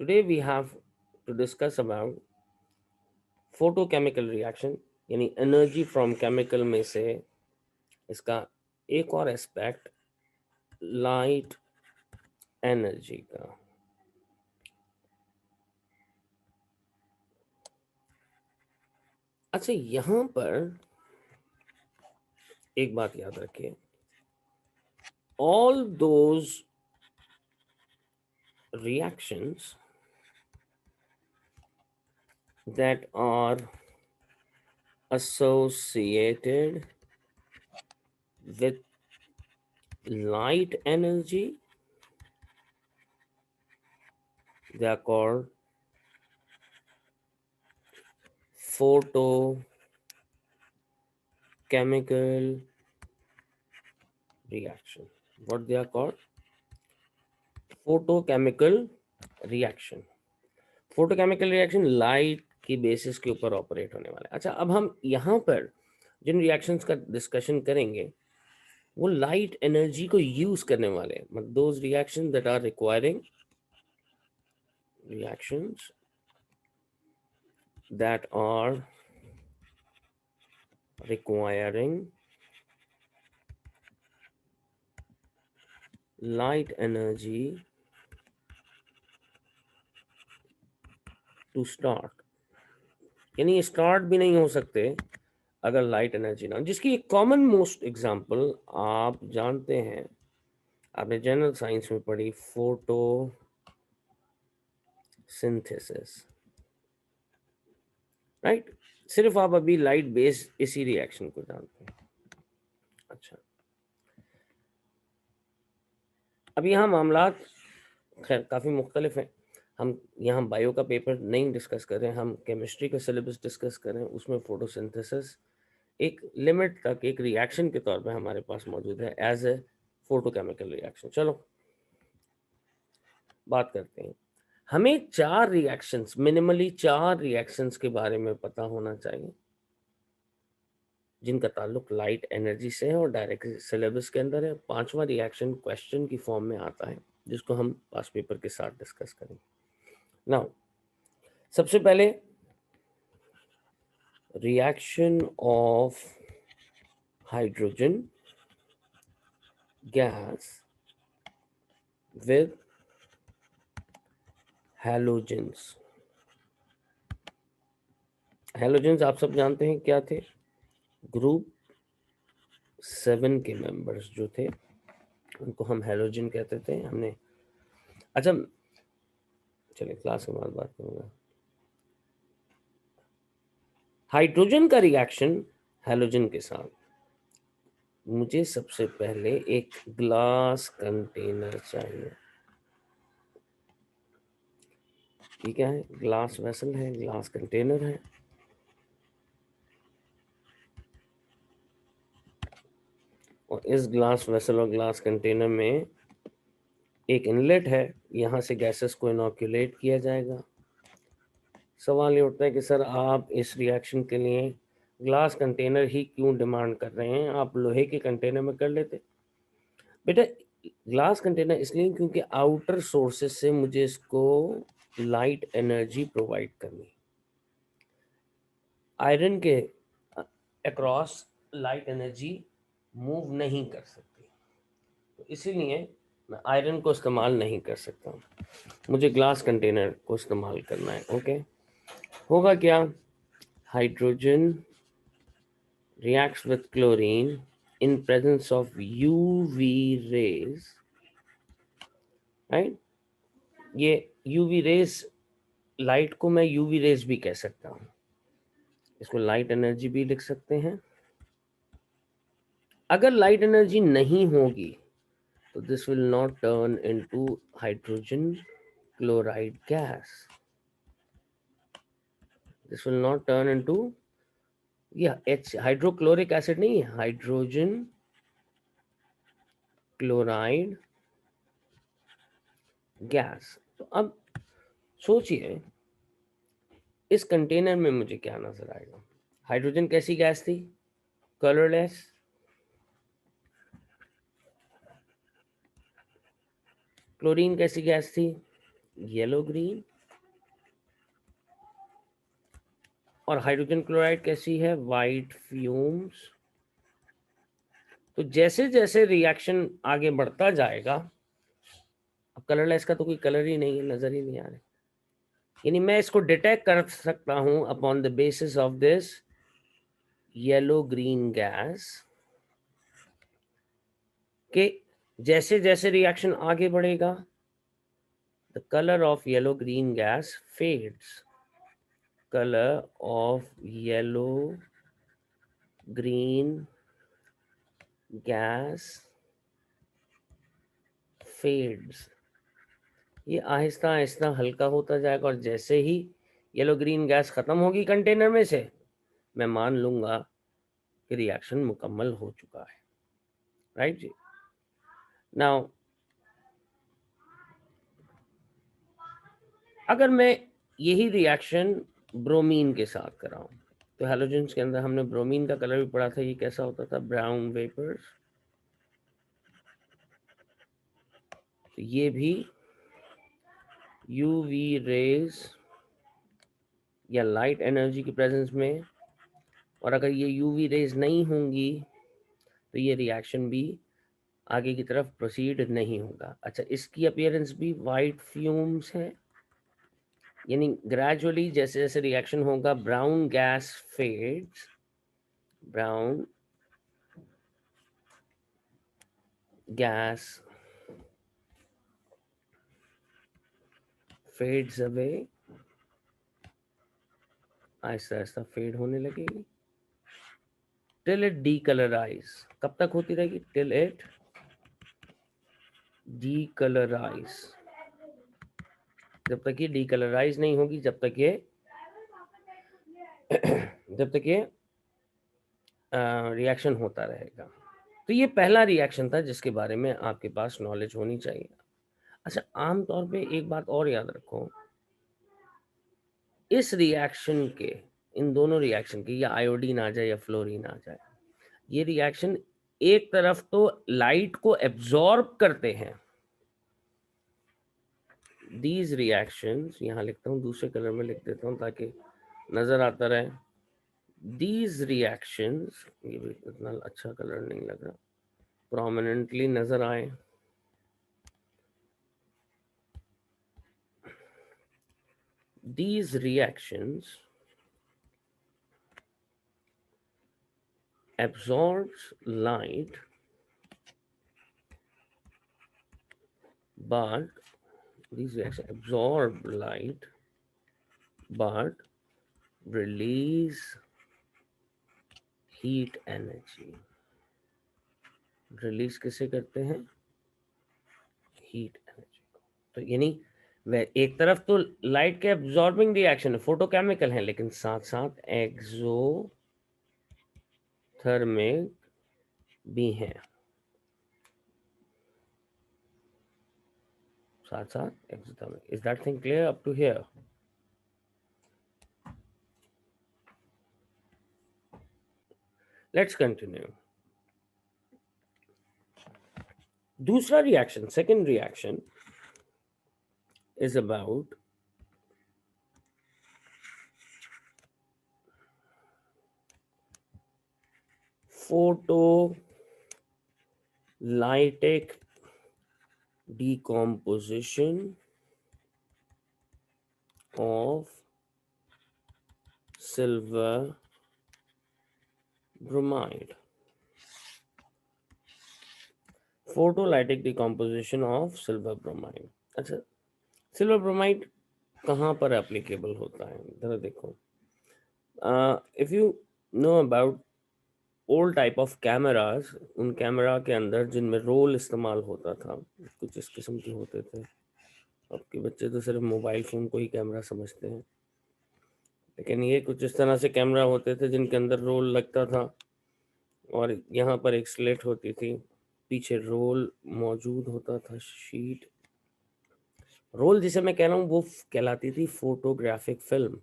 Today we have to discuss about photochemical reaction, यानी energy from chemical में से इसका एक और एस्पेक्ट लाइट एनर्जी का। अच्छा, यहां पर एक बात याद रखिए, all those reactions that are associated with light energy, they are called photochemical reaction. What they are called? Photochemical reaction. Photochemical reaction light की बेसिस के ऊपर ऑपरेट होने वाला है। अच्छा, अब हम यहाँ पर जिन रिएक्शंस का डिस्कशन करेंगे वो लाइट एनर्जी को यूज करने वाले हैं। मतलब those reaction that are requiring reactions that are requiring light energy to start, यानी स्टार्ट भी नहीं हो सकते अगर लाइट एनर्जी ना हो। जिसकी एक कॉमन मोस्ट एग्जांपल आप जानते हैं, आपने जनरल साइंस में पढ़ी, फोटो सिंथेसिस, राइट। सिर्फ आप अभी लाइट बेस्ड इसी रिएक्शन को जानते हैं। अच्छा, अब यहाँ मामलात खैर काफ़ी मुख्तलिफ हैं। हम यहाँ बायो का पेपर नहीं डिस्कस कर रहे हैं, हम केमिस्ट्री का सिलेबस डिस्कस कर रहे हैं। उसमें फोटोसिंथेसिस एक लिमिट तक एक रिएक्शन के तौर पे हमारे पास मौजूद है एज ए फोटोकेमिकल रिएक्शन। चलो बात करते हैं। हमें चार रिएक्शंस, मिनिमली चार रिएक्शंस के बारे में पता होना चाहिए जिनका ताल्लुक लाइट एनर्जी से है और डायरेक्ट सिलेबस के अंदर है। पांचवा रिएक्शन क्वेश्चन की फॉर्म में आता है जिसको हम पास पेपर के साथ डिस्कस करेंगे। नाउ सबसे पहले reaction of hydrogen gas with halogens. Halogens आप सब जानते हैं क्या थे? ग्रुप 7 के मेंबर्स जो थे उनको हम हैलोजन कहते थे। हमने अच्छा चलिए क्लास के बाद बात करूंगा। हाइड्रोजन का रिएक्शन हैलोजन के साथ, मुझे सबसे पहले एक ग्लास कंटेनर चाहिए। ठीक है, ग्लास वेसल है, ग्लास कंटेनर है। और इस ग्लास वेसल और ग्लास कंटेनर में एक इनलेट है, यहाँ से गैसेस को इनोक्यूलेट किया जाएगा। सवाल ये उठता है कि सर आप इस रिएक्शन के लिए ग्लास कंटेनर ही क्यों डिमांड कर रहे हैं, आप लोहे के कंटेनर में कर लेते। बेटा ग्लास कंटेनर इसलिए क्योंकि आउटर सोर्सेस से मुझे इसको लाइट एनर्जी प्रोवाइड करनी। आयरन के अक्रॉस लाइट एनर्जी मूव नहीं कर सकती, तो इसीलिए मैं आयरन को इस्तेमाल नहीं कर सकता, मुझे ग्लास कंटेनर को इस्तेमाल करना है। ओके, होगा क्या? Hydrogen reacts with chlorine in presence of UV rays, right? ये UV rays, लाइट को मैं UV rays भी कह सकता हूँ, इसको लाइट एनर्जी भी लिख सकते हैं। अगर लाइट एनर्जी नहीं होगी तो this will not turn into hydrogen chloride gas, this will not turn into, या H हाइड्रोक्लोरिक एसिड नहीं है, हाइड्रोजन क्लोराइड गैस। तो अब सोचिए इस कंटेनर में मुझे क्या नजर आएगा? हाइड्रोजन कैसी गैस थी? कलरलेस। क्लोरीन कैसी गैस थी? Yellow green. और हाइड्रोजन क्लोराइड कैसी है, वाइट फ्यूम्स। तो जैसे जैसे रिएक्शन आगे बढ़ता जाएगा, अब कलरलेस का तो कोई कलर ही नहीं है, नजर ही नहीं आ रहा, यानी मैं इसको डिटेक्ट कर सकता हूं upon the basis of this yellow green gas कि जैसे जैसे रिएक्शन आगे बढ़ेगा, the colour of yellow green gas fades, colour of yellow green gas fades. ये आहिस्ता आहिस्ता हल्का होता जाएगा और जैसे ही येलो ग्रीन गैस खत्म होगी कंटेनर में से, मैं मान लूंगा कि रिएक्शन मुकम्मल हो चुका है। राइट जी। नाउ अगर मैं यही रिएक्शन ब्रोमीन के साथ कराऊं, तो हैलोजेंस के अंदर हमने ब्रोमीन का कलर भी पढ़ा था, ये कैसा होता था, ब्राउन वेपर्स। तो ये भी यूवी रेज या लाइट एनर्जी की प्रेजेंस में, और अगर ये यूवी रेज नहीं होंगी तो ये रिएक्शन भी आगे की तरफ प्रोसीड नहीं होगा। अच्छा, इसकी अपीयरेंस भी वाइट फ्यूम्स है, यानी ग्रेजुअली जैसे जैसे रिएक्शन होगा brown gas fades, brown gas fades away, Aahista Aahista fade होने लगेगी टिल इट डीकलराइज। कब तक होती रहेगी, टिल इट डीकलराइज। जब तक ये डीकलराइज नहीं होगी, जब तक ये रिएक्शन होता रहेगा। तो ये पहला रिएक्शन था जिसके बारे में आपके पास नॉलेज होनी चाहिए। अच्छा, आमतौर पे एक बात और याद रखो, इस रिएक्शन के, इन दोनों रिएक्शन के, या आयोडीन आ जाए या फ्लोरीन आ जाए, ये रिएक्शन एक तरफ तो लाइट को एब्जॉर्ब करते हैं। दीज रिएक्शंस, यहाँ लिखता हूँ, दूसरे कलर में लिख देता हूँ ताकि नजर आता रहे। दीज रिएक्शंस, ये भी इतना अच्छा कलर नहीं लग रहा, प्रोमिनेंटली नजर आए। These reactions absorbs light but these reactions absorb light but release heat energy। Release किसे करते हैं, हीट एनर्जी को। तो यानी वह एक तरफ तो लाइट के एब्जॉर्बिंग रिएक्शन है, फोटोकेमिकल है, लेकिन साथ साथ एक्सोथर्मिक भी हैं, साथ साथ exothermic. Is that thing clear up to here? Let's continue. दूसरा reaction, second reaction is about photolytic decomposition of silver bromide। Photolytic decomposition of silver bromide. अच्छा, सिल्वर ब्रोमाइड कहाँ पर एप्लीकेबल होता है, जरा देखो। If you know about old type of cameras, उन camera के अंदर जिनमें रोल इस्तेमाल होता था, कुछ इस किस्म के होते थे। आपके बच्चे तो सिर्फ मोबाइल फ़ोन को ही कैमरा समझते हैं, लेकिन ये कुछ इस तरह से कैमरा होते थे जिनके अंदर रोल लगता था और यहाँ पर एक स्लेट होती थी, पीछे रोल मौजूद होता था, शीट। रोल जिसे मैं कह रहा हूँ वो कहलाती थी फोटोग्राफिक फिल्म,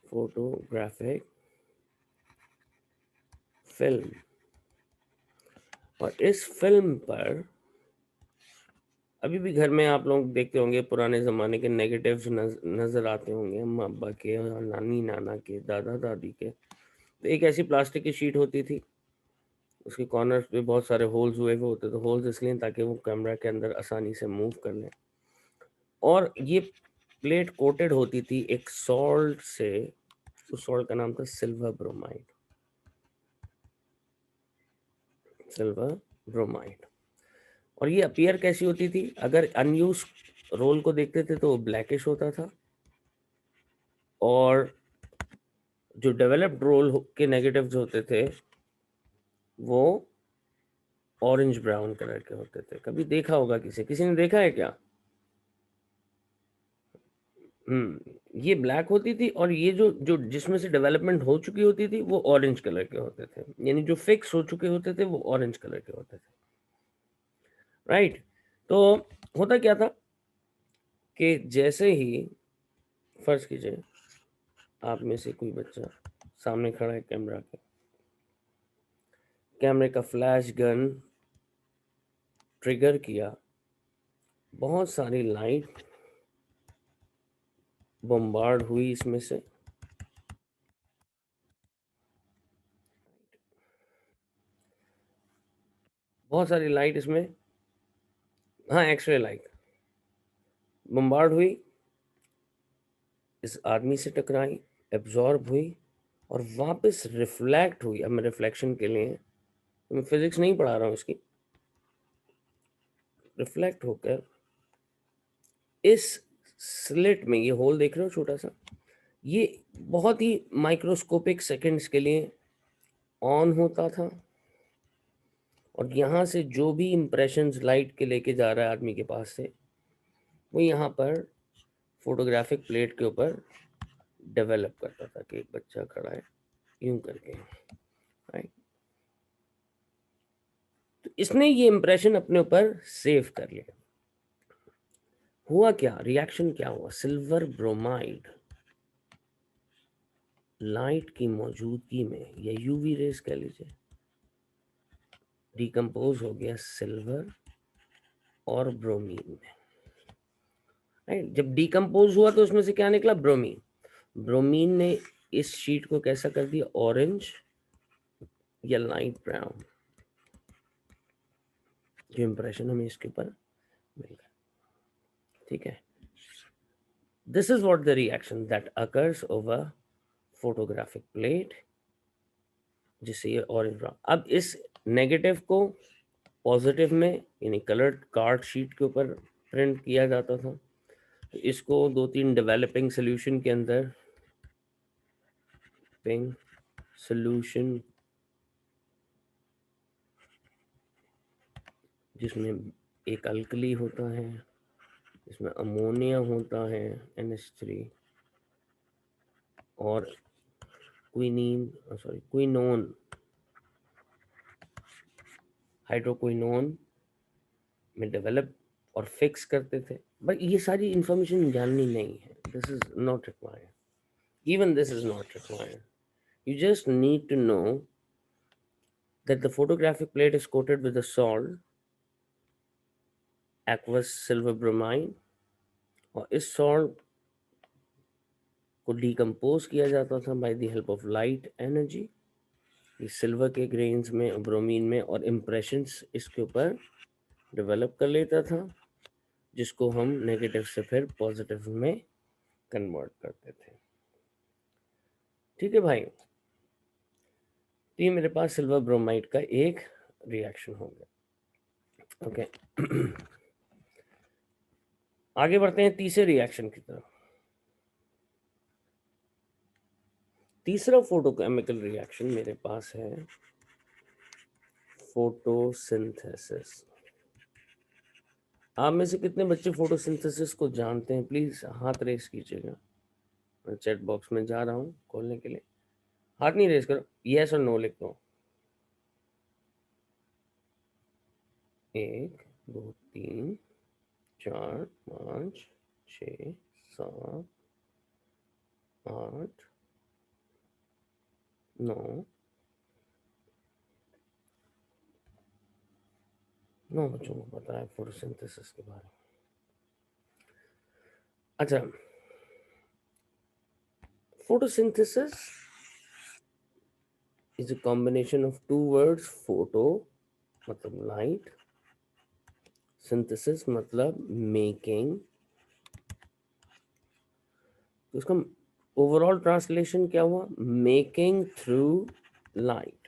फोटोग्राफिक फिल्म। और इस फिल्म पर अभी भी घर में आप लोग देखते होंगे पुराने ज़माने के नेगेटिव्स नज़र आते होंगे, अम्मा अब्बा के और नानी नाना के, दादा दादी के। तो एक ऐसी प्लास्टिक की शीट होती थी, उसके कॉर्नर्स पे बहुत सारे होल्स हुए हुए होते थे। होल्स इसलिए ताकि वो कैमरा के अंदर आसानी से मूव कर लें। और ये प्लेट कोटेड होती थी एक सॉल्ट से, उस सॉल्ट का नाम था सिल्वर ब्रोमाइड। Silver bromide. और ये अपीयर कैसी होती थी, अगर अनयूज रोल को देखते थे तो वो ब्लैकिश होता था, और जो डेवलप्ड रोल के नेगेटिव्स होते थे वो ऑरेंज ब्राउन कलर के होते थे। कभी देखा होगा, किसी ने देखा है क्या? ये ब्लैक होती थी, और ये जो जो जिसमें से डेवलपमेंट हो चुकी होती थी वो ऑरेंज कलर के होते थे। यानी जो फिक्स हो चुके होते थे वो ऑरेंज कलर के होते थे, राइट? तो होता क्या था कि जैसे ही, फर्ज कीजिए आप में से कोई बच्चा सामने खड़ा है कैमरा के, कैमरे का फ्लैश गन ट्रिगर किया, बहुत सारी लाइट बम्बार्ड हुई इसमें से, बहुत सारी लाइट इसमें, हाँ, एक्सरे लाइट बम्बार्ड हुई, इस आदमी से टकराई, एब्जॉर्ब हुई, और वापस रिफ्लेक्ट हुई। अब मैं रिफ्लेक्शन के लिए, तो मैं फिजिक्स नहीं पढ़ा रहा हूँ इसकी, रिफ्लेक्ट होकर इस स्लिट में, ये होल देख रहे हो छोटा सा, ये बहुत ही माइक्रोस्कोपिक सेकंड्स के लिए ऑन होता था, और यहाँ से जो भी इंप्रेशंस लाइट के लेके जा रहा है आदमी के पास से, वो यहाँ पर फोटोग्राफिक प्लेट के ऊपर डेवलप करता था कि एक बच्चा खड़ा है यूं करके, राइट? तो इसने ये इंप्रेशन अपने ऊपर सेव कर लिया। हुआ क्या, रिएक्शन क्या हुआ? सिल्वर ब्रोमाइड लाइट की मौजूदगी में, या यूवी रेस कह लीजिए, डिकम्पोज हो गया सिल्वर और ब्रोमीन में, राइट? जब डिकम्पोज हुआ तो उसमें से क्या निकला? ब्रोमीन। ब्रोमीन ने इस शीट को कैसा कर दिया? ऑरेंज या लाइट ब्राउन, जो इंप्रेशन हमें इसके ऊपर मिल गया, ठीक है? This is what the reaction that occurs over photographic plate, जिससे ये ऑरेंज ब्राउन। अब इस नेगेटिव को पॉजिटिव में, यानी कलर्ड कार्ड शीट के ऊपर प्रिंट किया जाता था। तो इसको दो तीन डेवलपिंग सोल्यूशन के अंदर, पिंग सोल्यूशन, जिसमें एक अल्कली होता है, इसमें अमोनिया होता है NH3, और क्विनीन, सॉरी क्विनोन, हाइड्रोक्विनोन में डेवलप और फिक्स करते थे। बट ये सारी इंफॉर्मेशन जाननी नहीं है, this is not required, even this is not required. You just need to know that the photographic plate is coated with a salt, aqueous silver bromide, और इस सॉल्ट को डिकम्पोज किया जाता था by the help of light energy, ये silver के grains में, bromine में, और इम्प्रेशंस इसके ऊपर डेवलप कर लेता था, जिसको हम नेगेटिव से फिर पॉजिटिव में कन्वर्ट करते थे। ठीक है भाई, तो ये मेरे पास सिल्वर ब्रोमाइड का एक रिएक्शन हो गया। ओके आगे बढ़ते हैं तीसरे रिएक्शन की तरफ। तीसरा फोटोकेमिकल रिएक्शन मेरे पास है फोटोसिंथेसिस। आप में से कितने बच्चे फोटोसिंथेसिस को जानते हैं? प्लीज हाथ रेस कीजिएगा, मैं चैट बॉक्स में जा रहा हूँ खोलने के लिए। हाथ नहीं रेस करो, यस और नो लिख दो। 1 2 3 4 5 6 7 8 9 9 बच्चों को पता है फोटोसिंथेसिस के बारे में। अच्छा, photosynthesis is a combination of two words, photo मतलब light, synthesis मतलब making। तो इसका ओवरऑल ट्रांसलेशन क्या हुआ? Making through light.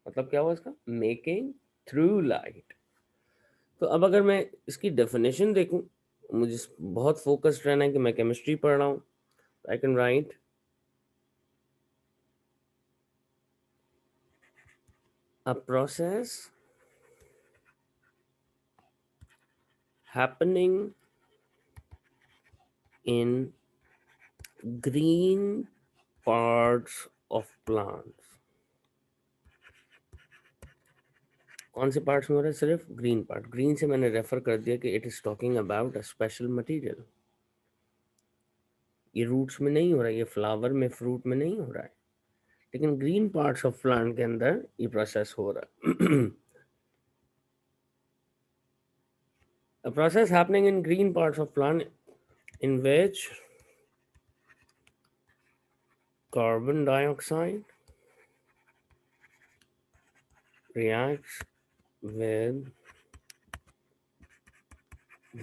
मतलब क्या हुआ इसका? Making through light. तो अब अगर मैं इसकी डेफिनेशन देखूं, मुझे बहुत फोकस्ड रहना है कि मैं केमिस्ट्री पढ़ रहा हूं। I can write a process happening in green parts of plants. कौन से पार्ट्स में हो रहा है? सिर्फ ग्रीन पार्ट। ग्रीन से मैंने रेफर कर दिया कि it is talking about a special material. ये रूट्स में नहीं हो रहा है, ये फ्लावर में, फ्रूट में नहीं हो रहा है, लेकिन ग्रीन पार्ट्स ऑफ प्लांट के अंदर ये प्रोसेस हो रहा है। A process happening in green parts of plant in which carbon dioxide reacts with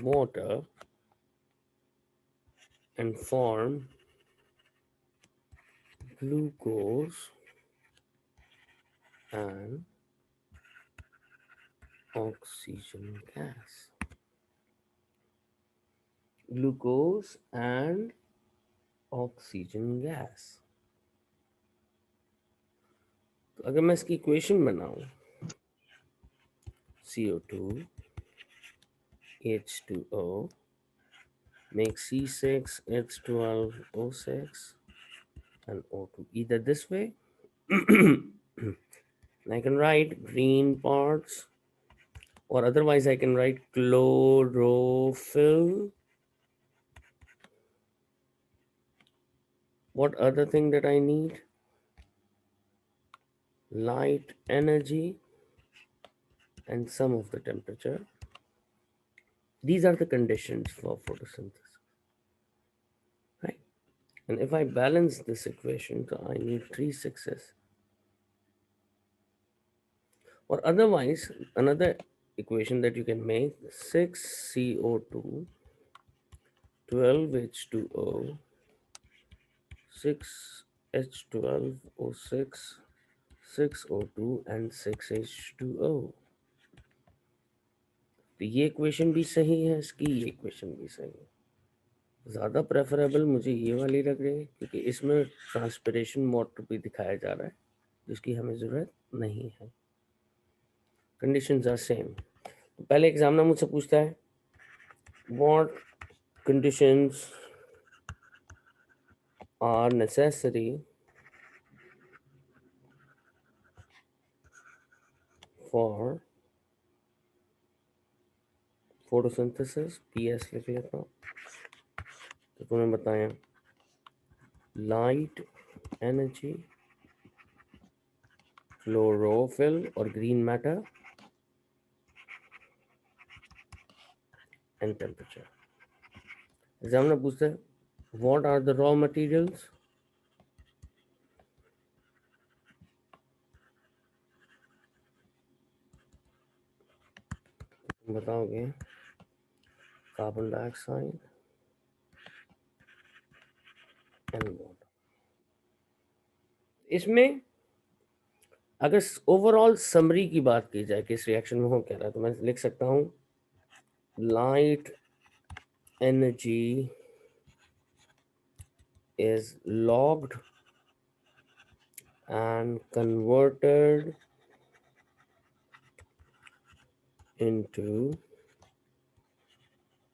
water and form glucose and oxygen gas. Glucose and oxygen gas. तो अगर मैं इसकी इक्वेशन बनाऊं, CO2 H2O makes C6H12O6 and O2 either this way. I can write green parts, or otherwise I can write chlorophyll. What other thing that I need? Light energy and some of the temperature. These are the conditions for photosynthesis, right? And if I balance this equation, so I need 3 6s. Or otherwise, another equation that you can make, 6CO2, 12H2O, 6H12O6, 6O2 and 6H2O। तो ये equation भी सही है, इसकी ये equation भी सही है। ज़्यादा प्रेफरेबल मुझे ये वाली लग रही है, क्योंकि इसमें ट्रांसपिरेशन मोड भी दिखाया जा रहा है, जिसकी हमें ज़रूरत नहीं है। Conditions are same. तो पहले एग्जामिनर मुझसे पूछता है, what conditions are necessary for photosynthesis. PS लिख लेता हूँ। तो तुम्हें बताया लाइट एनर्जी, क्लोरोफिल और green matter and temperature. Examiner पूछता है what are the raw materials. बताओगे कार्बन डाइऑक्साइड एंड वाटर। इसमें अगर ओवरऑल समरी की बात की जाए कि इस रिएक्शन में हो क्या रहा है, तो मैं लिख सकता हूँ light energy is logged and converted into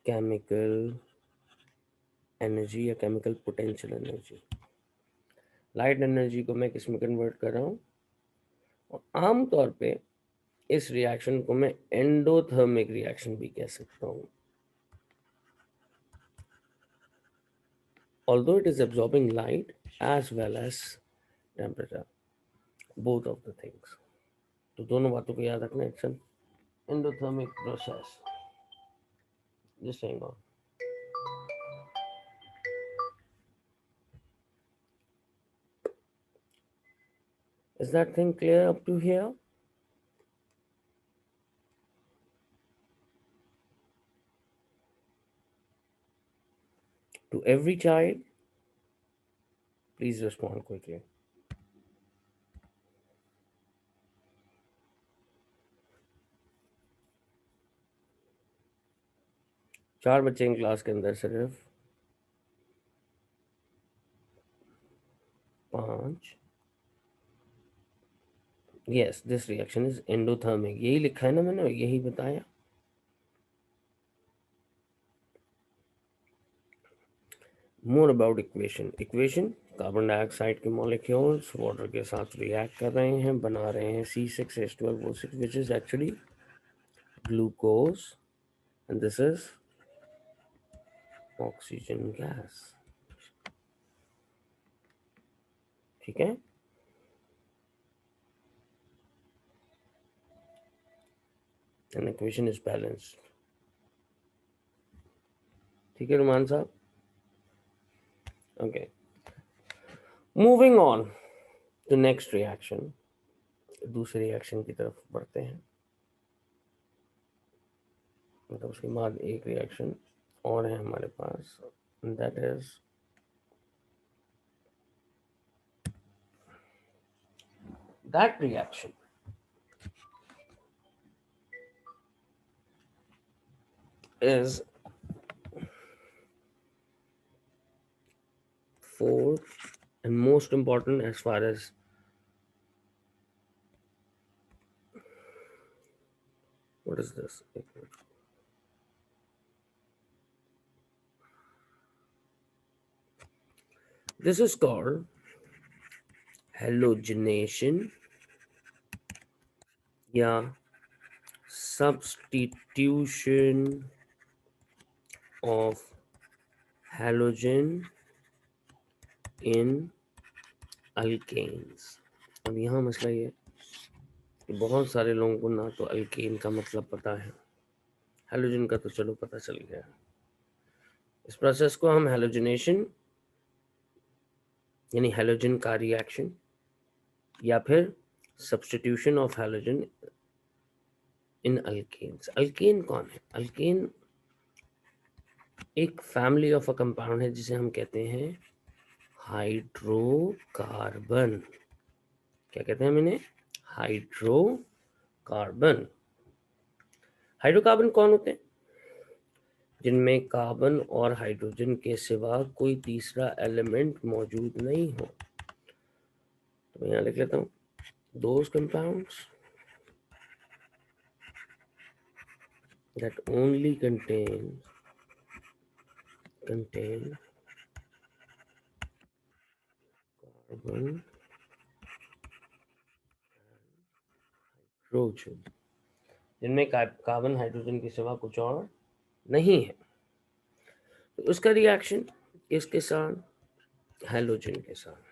chemical energy या chemical potential energy। Light energy को मैं किस में कन्वर्ट कर रहा हूँ, और आमतौर पे इस रिएक्शन को मैं एंडोथर्मिक रिएक्शन भी कह सकता हूँ। Although it is absorbing light as well as temperature, both of the things। तो दोनों बातों को याद रखना। It's endothermic process just hang on। Is that thing clear up to here? To every child, please respond quickly. चार बच्चे in class के अंदर सिर्फ 5. Yes, this reaction is endothermic. यही लिखा है ना मैंने, यही बताया. More about equation. Carbon dioxide के मॉलिक्यूल्स वाटर के साथ रिएक्ट कर रहे हैं, बना रहे हैं C6H12O6 which is actually glucose and this is oxygen gas. ठीक है. And equation is balanced. ठीक है रुमान साहब. Okay, moving on to next reaction. दूसरे रिएक्शन की तरफ बढ़ते हैं. मतलब उसके बाद एक रिएक्शन और है हमारे पास, that is that reaction is fourth and most important as far as what is this? This is called halogenation या substitution of halogen in alkanes. अब यहाँ मसला ये कि बहुत सारे लोगों को ना तो अल्केन का मतलब पता है, हैलोजन का तो चलो पता चल गया. इस प्रोसेस को हम हैलोजनेशन यानी हैलोजन का रिएक्शन या फिर substitution of halogen in alkanes. Alkane कौन है? अल्केन एक फैमिली ऑफ अ कंपाउंड है जिसे हम कहते हैं हाइड्रोकार्बन. क्या कहते हैं मैंने? हाइड्रोकार्बन. हाइड्रोकार्बन कौन होते हैं? जिनमें कार्बन और हाइड्रोजन के सिवा कोई तीसरा एलिमेंट मौजूद नहीं हो. तो मैं यहाँ लिख लेता हूँ, those compounds that only contain carbon, hydrogen, जिनमें कार्बन हाइड्रोजन के सिवा कुछ और नहीं है. तो उसका रिएक्शन किसके साथ? हैलोजन के साथ.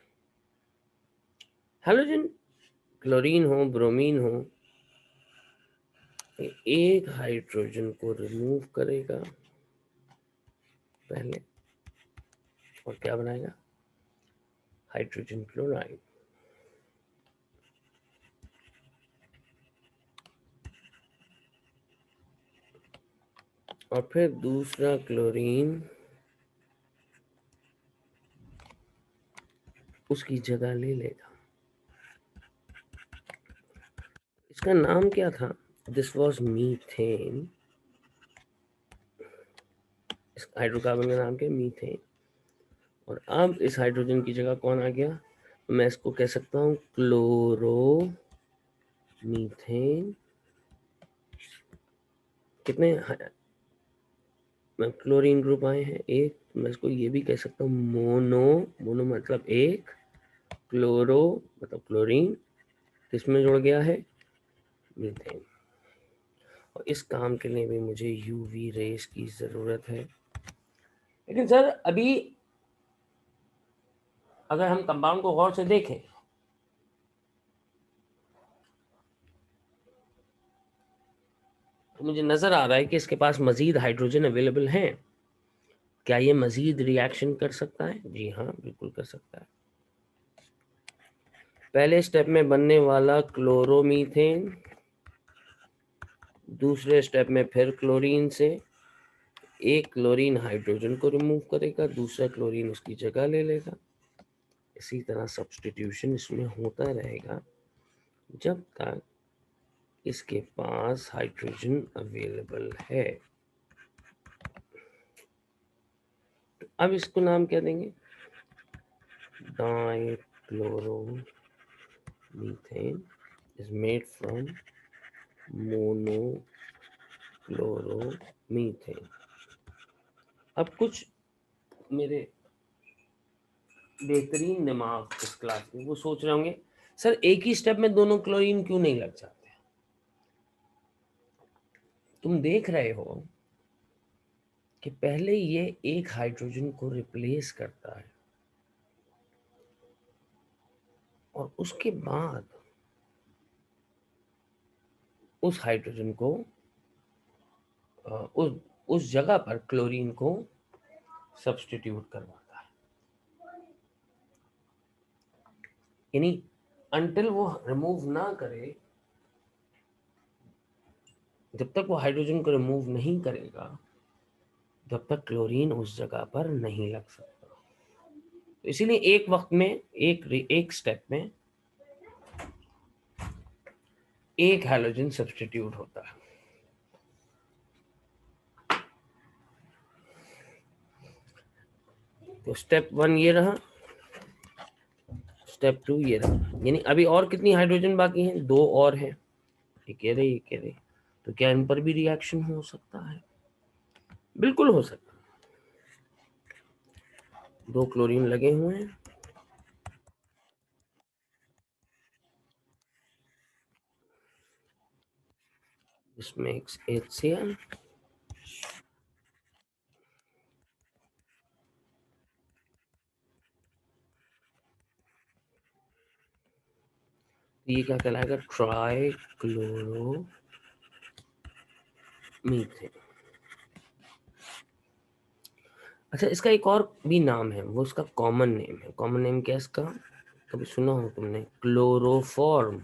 हैलोजन क्लोरीन हो, ब्रोमीन हो, एक हाइड्रोजन को रिमूव करेगा पहले और क्या बनाएगा? Hydrogen chloride. और फिर दूसरा क्लोरीन उसकी जगह ले लेगा. इसका नाम क्या था? This was methane. इस हाइड्रोकार्बन का नाम क्या? मीथेन. और अब इस हाइड्रोजन की जगह कौन आ गया? मैं इसको कह सकता हूँ क्लोरो मीथेन. कितने क्लोरीन ग्रुप आए हैं? एक. मैं इसको ये भी कह सकता हूँ मोनो मतलब एक, क्लोरो मतलब क्लोरीन, किसमें जुड़ गया है? मीथेन. और इस काम के लिए भी मुझे यूवी रेस की जरूरत है. लेकिन सर अभी अगर हम कंपाउंड को गौर से देखें तो मुझे नजर आ रहा है कि इसके पास मजीद हाइड्रोजन अवेलेबल हैं. क्या ये मजीद रिएक्शन कर सकता है? जी हाँ, बिल्कुल कर सकता है. पहले स्टेप में बनने वाला क्लोरोमीथेन दूसरे स्टेप में फिर क्लोरीन से एक क्लोरीन हाइड्रोजन को रिमूव करेगा, दूसरा क्लोरीन उसकी जगह ले लेगा। इसी तरह सब्स्टिट्यूशन इसमें होता रहेगा जब तक इसके पास हाइड्रोजन अवेलेबल है। तो अब इसको नाम क्या देंगे? Dichloromethane is made from monochlorometane। अब कुछ मेरे बेहतरीन दिमाग इस क्लास में वो सोच रहे होंगे, सर एक ही स्टेप में दोनों क्लोरीन क्यों नहीं लग जाते? तुम देख रहे हो कि पहले ये एक हाइड्रोजन को रिप्लेस करता है और उसके बाद उस हाइड्रोजन को उस जगह पर क्लोरीन को सब्स्टिट्यूट करवाता है। यानी अंटिल वो रिमूव ना करे, जब तक वो हाइड्रोजन को रिमूव नहीं करेगा तब तक क्लोरीन उस जगह पर नहीं लग सकता। तो इसीलिए एक वक्त में एक स्टेप में एक हाइड्रोजन सब्स्टिट्यूट होता है। तो स्टेप 1 ये रहा, स्टेप 2 ये रहा। यानी अभी और कितनी हाइड्रोजन बाकी हैं? 2 और हैं। ये कह रहे तो क्या इन पर भी रिएक्शन हो सकता है? बिल्कुल हो सकता है। 2 क्लोरीन लगे हुए हैं, इसमें HCl, ये क्या कहलाएगा? ट्राइक्लोरोमीथेन। अच्छा, इसका एक और भी नाम है, वो इसका कॉमन नेम है। कॉमन नेम क्या है इसका? कभी सुना हो तुमने? क्लोरोफॉर्म।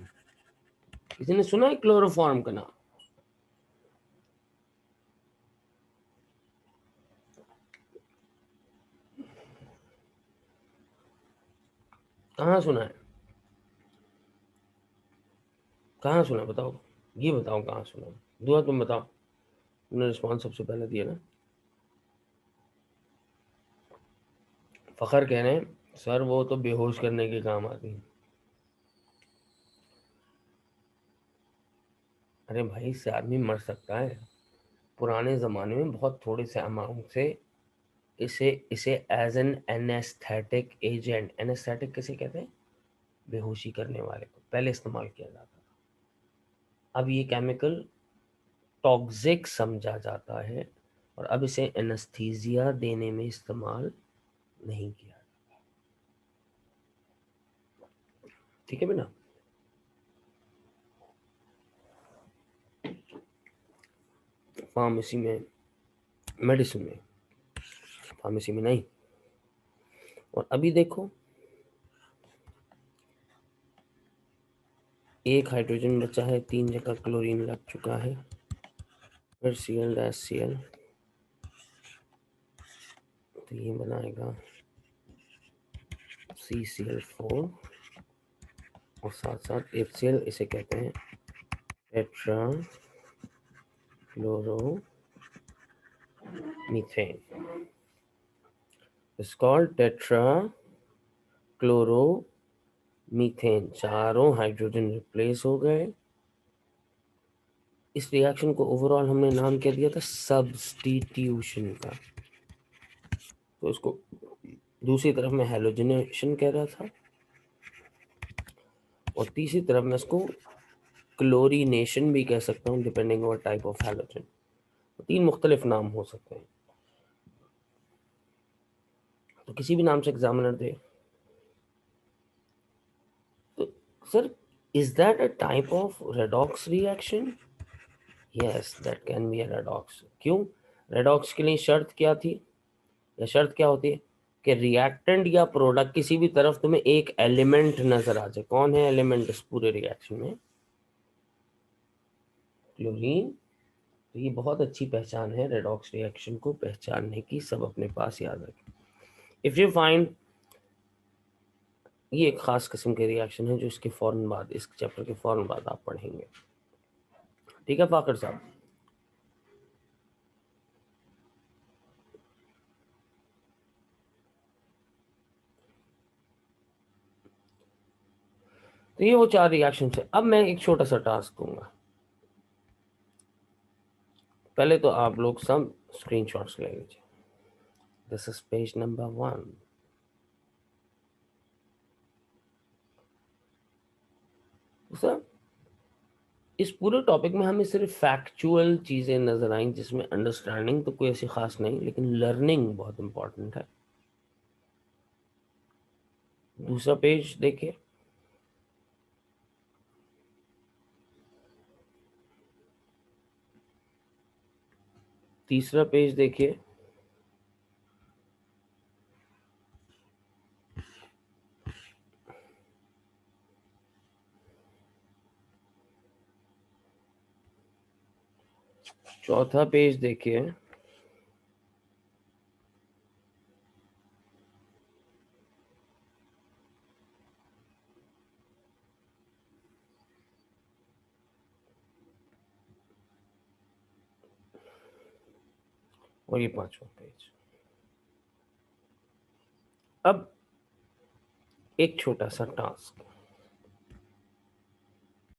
किसी ने सुना है क्लोरोफॉर्म का नाम? कहाँ सुना है? कहाँ सुना? बताओ, ये बताओ कहाँ सुना? दुआ तुम बताओ, तुमने रिस्पॉन्स सबसे पहले दिया ना। फखर कह रहे हैं सर वो तो बेहोश करने के काम आती है। अरे भाई, इससे आदमी मर सकता है। पुराने ज़माने में बहुत थोड़े से अमाउंट से इसे इसे as an anaesthetic agent, anaesthetic किसे कहते हैं? बेहोशी करने वाले को पहले इस्तेमाल किया जाता था। अब ये केमिकल टॉक्सिक समझा जाता है और अब इसे एनेस्थीसिया देने में इस्तेमाल नहीं किया। ठीक है बेटा? फार्मेसी में, मेडिसिन में, फार्मेसी में नहीं। और अभी देखो, एक हाइड्रोजन बचा है, 3 जगह क्लोरीन लग चुका है, फिर Cl-Cl, तो ये बनाएगा CCl4 और साथ साथ HCl। इसे कहते हैं tetra chloromethane. It's called tetra chloromethane. चारों हाइड्रोजन रिप्लेस हो गए। इस रिएक्शन को ओवरऑल हमने नाम क्या दिया था? सब्स्टिट्यूशन का। तो इसको दूसरी तरफ में हैलोजिनेशन कह रहा था और तीसरी तरफ में इसको क्लोरीनेशन भी कह सकता हूँ, depending on type of halogen. तो 3 मुख्तलिफ नाम हो सकते हैं, तो किसी भी नाम से एग्जामिनर दे। तो sir, is that a type of redox reaction? Yes, that can be a redox. क्यों? रेडॉक्स के लिए शर्त क्या थी, या शर्त क्या होती है? कि रिएक्टेंट या प्रोडक्ट किसी भी तरफ तुम्हें एक एलिमेंट नजर आ जाए। कौन है एलिमेंट इस पूरे रिएक्शन में? क्लोरीन। तो ये बहुत अच्छी पहचान है रेडॉक्स रिएक्शन को पहचानने की, सब अपने पास याद रखें। इफ यू फाइंड, ये एक खास किस्म के रिएक्शन है जो इसके फौरन बाद, इस चैप्टर के फौरन बाद आप पढ़ेंगे। ठीक है फाकर साहब? तो ये वो 4 रिएक्शन है। अब मैं एक छोटा सा टास्क दूंगा। पहले तो आप लोग सब स्क्रीनशॉट्स ले लीजिए। This is page number 1। Sir इस पूरे टॉपिक में हमें सिर्फ फैक्चुअल चीज़ें नजर आई, जिसमें अंडरस्टैंडिंग तो कोई ऐसी खास नहीं, लेकिन लर्निंग बहुत इंपॉर्टेंट है। दूसरा पेज देखिए। तीसरा पेज देखिए। चौथा पेज देखिए। और ये पांचवा पेज। अब एक छोटा सा टास्क,